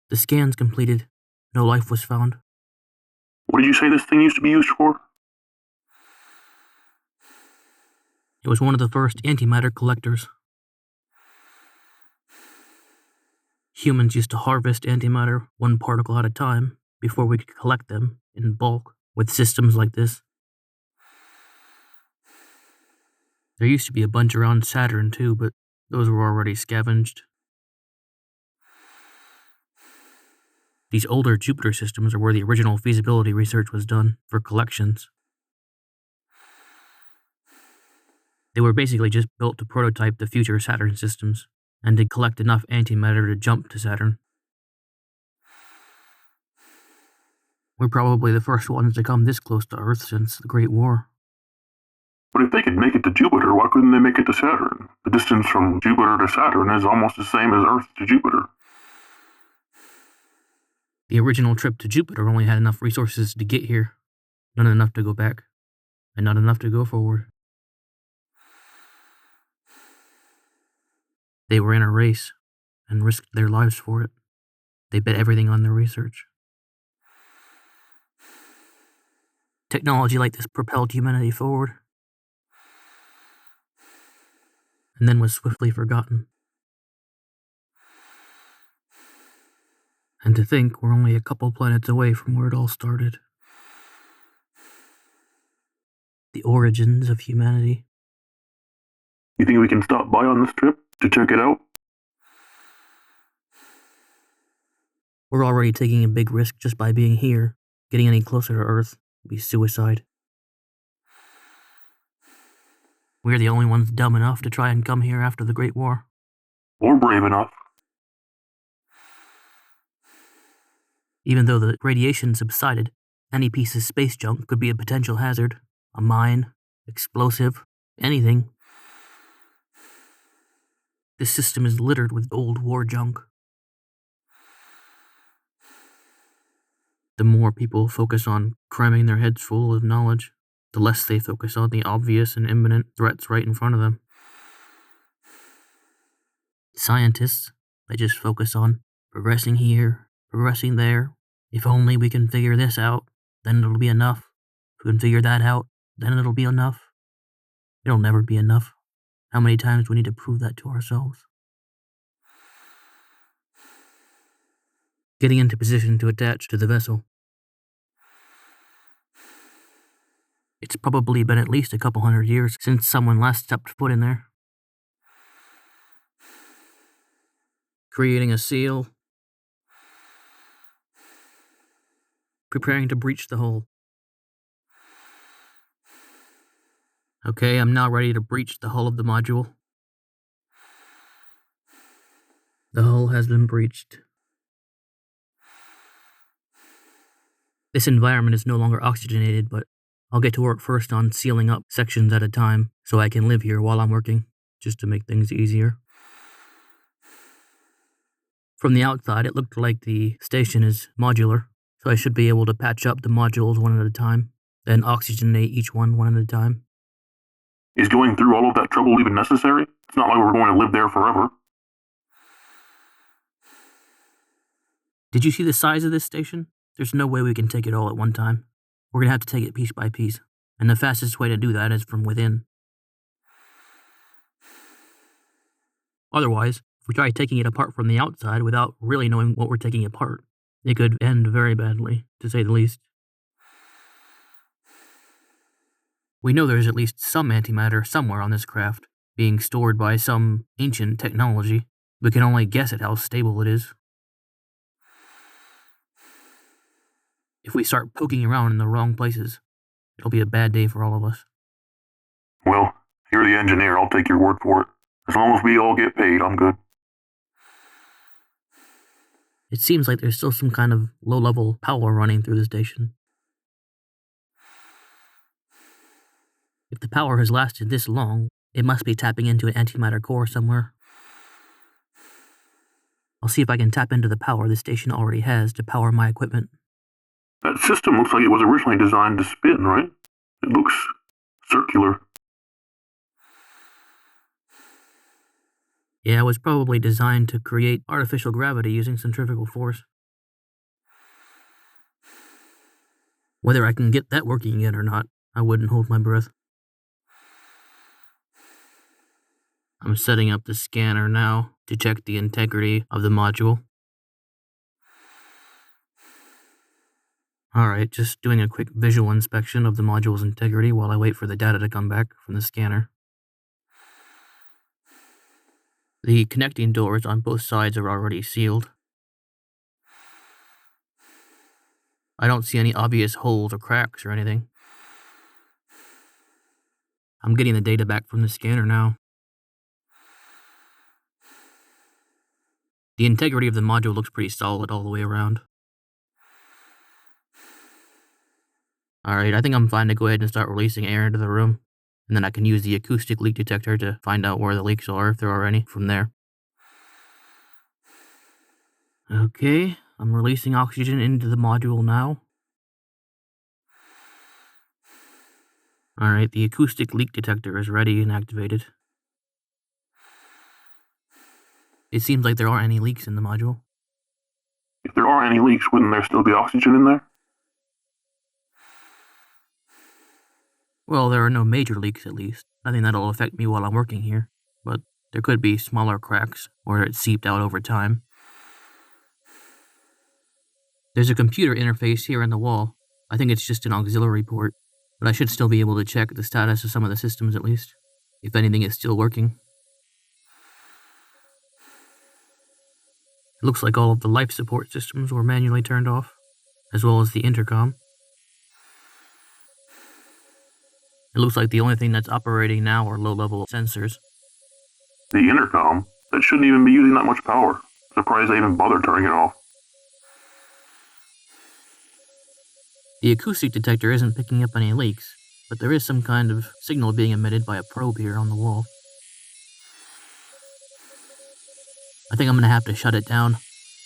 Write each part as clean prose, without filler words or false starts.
The scans completed. No life was found. What did you say this thing used to be used for? It was one of the first antimatter collectors. Humans used to harvest antimatter one particle at a time before we could collect them in bulk with systems like this. There used to be a bunch around Saturn too, but those were already scavenged. These older Jupiter systems are where the original feasibility research was done for collections. They were basically just built to prototype the future Saturn systems and to collect enough antimatter to jump to Saturn. We're probably the first ones to come this close to Earth since the Great War. But if they could make it to Jupiter, why couldn't they make it to Saturn? The distance from Jupiter to Saturn is almost the same as Earth to Jupiter. The original trip to Jupiter only had enough resources to get here, not enough to go back, and not enough to go forward. They were in a race and risked their lives for it. They bet everything on their research. Technology like this propelled humanity forward, and then was swiftly forgotten. And to think we're only a couple planets away from where it all started. The origins of humanity. You think we can stop by on this trip to check it out? We're already taking a big risk just by being here. Getting any closer to Earth would be suicide. We're the only ones dumb enough to try and come here after the Great War. Or brave enough. Even though the radiation subsided, any piece of space junk could be a potential hazard. A mine, explosive, anything. This system is littered with old war junk. The more people focus on cramming their heads full of knowledge, the less they focus on the obvious and imminent threats right in front of them. Scientists, they just focus on progressing here, progressing there. If only we can figure this out, then it'll be enough. If we can figure that out, then it'll be enough. It'll never be enough. How many times do we need to prove that to ourselves? Getting into position to attach to the vessel. It's probably been at least a couple 100 years since someone last stepped foot in there. Creating a seal. Preparing to breach the hull. Okay, I'm now ready to breach the hull of the module. The hull has been breached. This environment is no longer oxygenated, but I'll get to work first on sealing up sections at a time so I can live here while I'm working, just to make things easier. From the outside, it looked like the station is modular, so I should be able to patch up the modules one at a time, then oxygenate each one at a time. Is going through all of that trouble even necessary? It's not like we're going to live there forever. Did you see the size of this station? There's no way we can take it all at one time. We're going to have to take it piece by piece, and the fastest way to do that is from within. Otherwise, if we try taking it apart from the outside without really knowing what we're taking apart, it could end very badly, to say the least. We know there's at least some antimatter somewhere on this craft, being stored by some ancient technology. We can only guess at how stable it is. If we start poking around in the wrong places, it'll be a bad day for all of us. Well, you're the engineer. I'll take your word for it. As long as we all get paid, I'm good. It seems like there's still some kind of low-level power running through the station. If the power has lasted this long, it must be tapping into an antimatter core somewhere. I'll see if I can tap into the power the station already has to power my equipment. That system looks like it was originally designed to spin, right? It looks circular. Yeah, it was probably designed to create artificial gravity using centrifugal force. Whether I can get that working yet or not, I wouldn't hold my breath. I'm setting up the scanner now to check the integrity of the module. Alright, just doing a quick visual inspection of the module's integrity while I wait for the data to come back from the scanner. The connecting doors on both sides are already sealed. I don't see any obvious holes or cracks or anything. I'm getting the data back from the scanner now. The integrity of the module looks pretty solid all the way around. Alright, I think I'm fine to go ahead and start releasing air into the room, and then I can use the acoustic leak detector to find out where the leaks are, if there are any, from there. Okay, I'm releasing oxygen into the module now. Alright, the acoustic leak detector is ready and activated. It seems like there aren't any leaks in the module. If there are any leaks, wouldn't there still be oxygen in there? Well, there are no major leaks at least. Nothing that'll affect me while I'm working here. But there could be smaller cracks, where it seeped out over time. There's a computer interface here in the wall. I think it's just an auxiliary port, but I should still be able to check the status of some of the systems at least, if anything is still working. It looks like all of the life support systems were manually turned off, as well as the intercom. It looks like the only thing that's operating now are low-level sensors. The intercom? That shouldn't even be using that much power. Surprised they even bothered turning it off. The acoustic detector isn't picking up any leaks, but there is some kind of signal being emitted by a probe here on the wall. I think I'm going to have to shut it down.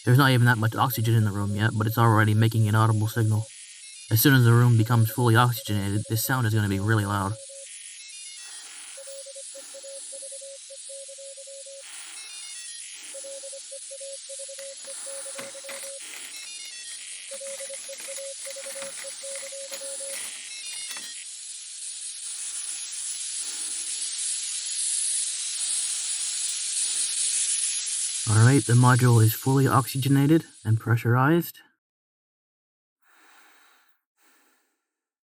There's not even that much oxygen in the room yet, but it's already making an audible signal. As soon as the room becomes fully oxygenated, this sound is going to be really loud. Alright, the module is fully oxygenated and pressurized.